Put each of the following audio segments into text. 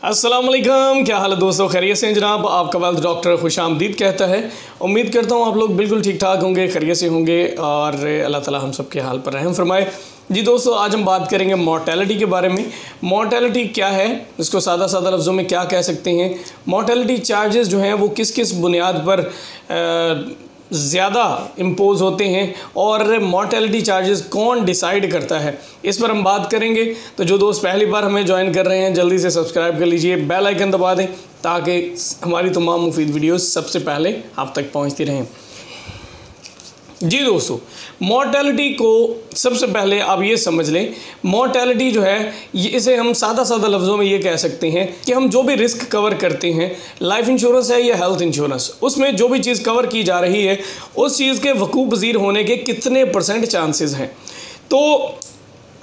अस्सलामुअलैकुम, क्या हाल है दोस्तों? खैरियत से हैं जनाब। आपका वेल्थ डॉक्टर खुशामदीद कहता है। उम्मीद करता हूँ आप लोग बिल्कुल ठीक ठाक होंगे, खैरियत से होंगे और अल्लाह ताला हम सब के हाल पर रहम फरमाए। जी दोस्तों, आज हम बात करेंगे मॉर्टेलिटी के बारे में। मॉर्टेलिटी क्या है, इसको सादा सादा लफ्ज़ों में क्या कह सकते हैं। मॉर्टेलिटी चार्जेस जो हैं वो किस किस बुनियाद पर ज़्यादा इम्पोज़ होते हैं और मॉर्टेलिटी चार्जेस कौन डिसाइड करता है, इस पर हम बात करेंगे। तो जो दोस्त पहली बार हमें ज्वाइन कर रहे हैं, जल्दी से सब्सक्राइब कर लीजिए, बेल आइकन दबा दें ताकि हमारी तमाम मुफीद वीडियोस सबसे पहले आप तक पहुंचती रहें। जी दोस्तों, मॉर्टेलिटी को सबसे पहले आप ये समझ लें, मॉर्टेलिटी जो है ये इसे हम सादा सादा लफ्ज़ों में ये कह सकते हैं कि हम जो भी रिस्क कवर करते हैं, लाइफ इंश्योरेंस है या हेल्थ इंश्योरेंस, उसमें जो भी चीज़ कवर की जा रही है उस चीज़ के वकूफ़ पज़ीर होने के कितने % चांसेस हैं। तो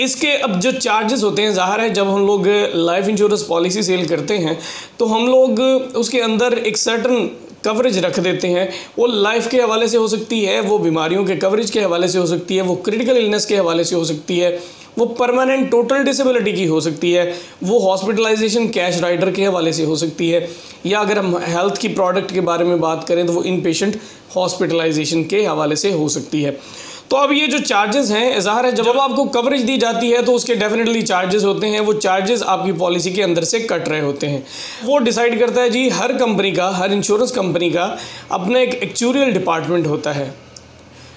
इसके अब जो चार्जेस होते हैं, ज़ाहिर है जब हम लोग लाइफ इंश्योरेंस पॉलिसी सेल करते हैं तो हम लोग उसके अंदर एक सर्टन कवरेज रख देते हैं। वो लाइफ के हवाले से हो सकती है, वो बीमारियों के कवरेज के हवाले से हो सकती है, वो क्रिटिकल इलनेस के हवाले से हो सकती है, वो परमानेंट टोटल डिसेबिलिटी की हो सकती है, वो हॉस्पिटलाइजेशन कैश राइडर के हवाले से हो सकती है, या अगर हम हेल्थ की प्रोडक्ट के बारे में बात करें तो वो इन पेशेंट हॉस्पिटलाइजेशन के हवाले से हो सकती है। तो अब ये जो चार्जेस हैं, ज़ाहिर है जब आपको कवरेज दी जाती है तो उसके डेफिनेटली चार्जेस होते हैं। वो चार्जेस आपकी पॉलिसी के अंदर से कट रहे होते हैं। वो डिसाइड करता है जी हर कंपनी का, हर इंश्योरेंस कंपनी का अपना एक एक्चुरियल डिपार्टमेंट होता है।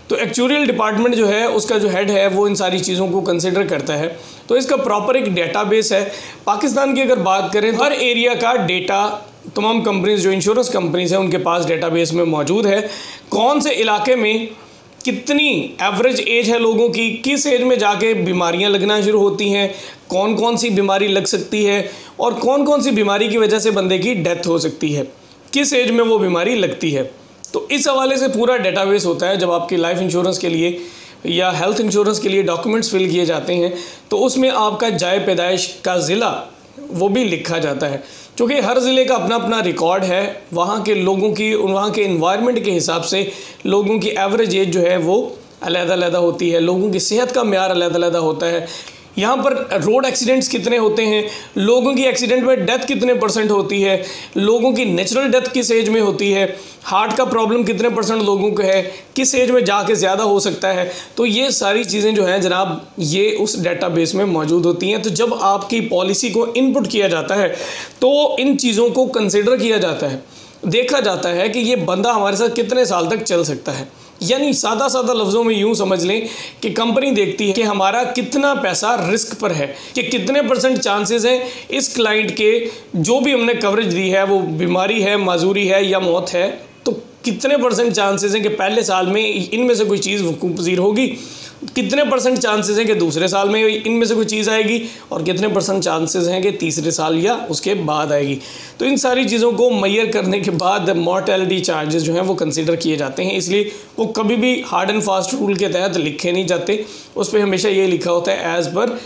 तो एक्चुरियल डिपार्टमेंट जो है उसका जो हेड है वो इन सारी चीज़ों को कंसिडर करता है। तो इसका प्रॉपर एक डेटाबेस है। पाकिस्तान की अगर बात करें तो हर एरिया का डेटा तमाम कंपनीज जो इंश्योरेंस कंपनीज हैं उनके पास डेटाबेस में मौजूद है। कौन से इलाके में कितनी एवरेज एज है लोगों की, किस एज में जाके बीमारियां लगना शुरू होती हैं, कौन कौन सी बीमारी लग सकती है और कौन कौन सी बीमारी की वजह से बंदे की डेथ हो सकती है, किस एज में वो बीमारी लगती है। तो इस हवाले से पूरा डेटाबेस होता है। जब आपकी लाइफ इंश्योरेंस के लिए या हेल्थ इंश्योरेंस के लिए डॉक्यूमेंट्स फिल किए जाते हैं तो उसमें आपका जाए पैदाइश का ज़िला वो भी लिखा जाता है, क्योंकि हर ज़िले का अपना अपना रिकॉर्ड है। वहाँ के लोगों की, वहाँ के इन्वायरमेंट के हिसाब से लोगों की एवरेज एज जो है वो अलग-अलग होती है, लोगों की सेहत का म्यार अलग-अलग होता है। यहाँ पर रोड एक्सीडेंट्स कितने होते हैं, लोगों की एक्सीडेंट में डेथ कितने % होती है, लोगों की नेचुरल डेथ किस एज में होती है, हार्ट का प्रॉब्लम कितने % लोगों को है, किस एज में जाके ज़्यादा हो सकता है। तो ये सारी चीज़ें जो हैं जनाब ये उस डेटाबेस में मौजूद होती हैं। तो जब आपकी पॉलिसी को इनपुट किया जाता है तो इन चीज़ों को कंसिडर किया जाता है, देखा जाता है कि ये बंदा हमारे साथ कितने साल तक चल सकता है। यानी सादा सादा लफ्ज़ों में यूँ समझ लें कि कंपनी देखती है कि हमारा कितना पैसा रिस्क पर है, कि कितने % चांसेस हैं इस क्लाइंट के, जो भी हमने कवरेज दी है वो बीमारी है, माजूरी है या मौत है, तो कितने % चांसेस हैं कि पहले साल में इनमें से कोई चीज़ वकूफ़ पज़ीर होगी, कितने % चांसेस हैं कि दूसरे साल में इनमें से कोई चीज़ आएगी और कितने % चांसेस हैं कि तीसरे साल या उसके बाद आएगी। तो इन सारी चीज़ों को मैयर करने के बाद मॉर्टेलिटी चार्जेस जो हैं वो कंसीडर किए जाते हैं। इसलिए वो कभी भी हार्ड एंड फास्ट रूल के तहत लिखे नहीं जाते, उस पर हमेशा ये लिखा होता है एज़ पर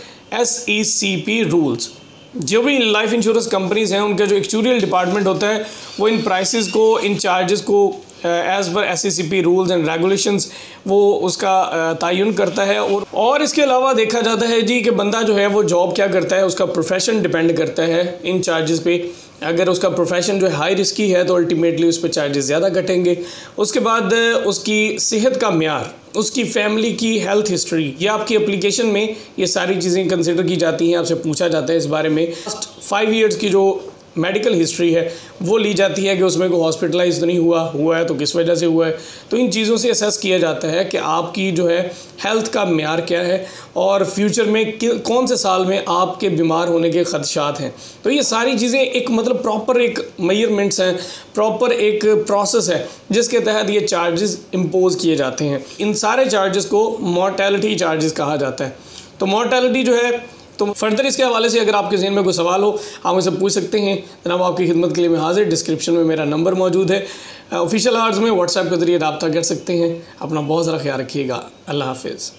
SECP रूल्स। जो भी लाइफ इंश्योरेंस कंपनीज़ हैं उनका जो एक्चुरियल डिपार्टमेंट होता है वो इन प्राइसेस को, इन चार्जेस को as per SECP rules and regulations वो उसका तयन करता है। और इसके अलावा देखा जाता है जी कि बंदा जो है वो जॉब क्या करता है, उसका प्रोफेशन डिपेंड करता है इन चार्जेस पे। अगर उसका प्रोफेशन जो है हाई रिस्की है तो अल्टीमेटली उस पर चार्जेस ज़्यादा घटेंगे। उसके बाद उसकी सेहत का म्यार, उसकी फैमिली की हेल्थ हिस्ट्री, ये आपकी एप्लीकेशन में ये सारी चीज़ें कंसिडर की जाती हैं। आपसे पूछा जाता है इस बारे में। लास्ट 5 ईयर्स की जो मेडिकल हिस्ट्री है वो ली जाती है कि उसमें कोई हॉस्पिटलाइज तो नहीं हुआ है तो किस वजह से हुआ है। तो इन चीज़ों से असेस किया जाता है कि आपकी जो है हेल्थ का म्यार क्या है और फ्यूचर में कौन से साल में आपके बीमार होने के ख़दशात हैं। तो ये सारी चीज़ें एक मतलब प्रॉपर एक मेजरमेंट्स हैं, प्रॉपर एक प्रोसेस है जिसके तहत ये चार्जेस इम्पोज किए जाते हैं। इन सारे चार्जेस को मॉर्टेलिटी चार्जेस कहा जाता है। तो मॉर्टेलिटी जो है, तो फर्दर इसके हवाले से अगर आपके ज़हन में कोई सवाल हो आप मुझसे पूछ सकते हैं। जनाब आपकी खिदमत के लिए मैं हाजिर। डिस्क्रिप्शन में मेरा नंबर मौजूद है। ऑफिशियल आवर्स में व्हाट्सएप के ज़रिए रब्ता कर सकते हैं। अपना बहुत ज़रा ख्याल रखिएगा। अल्लाह हाफिज़।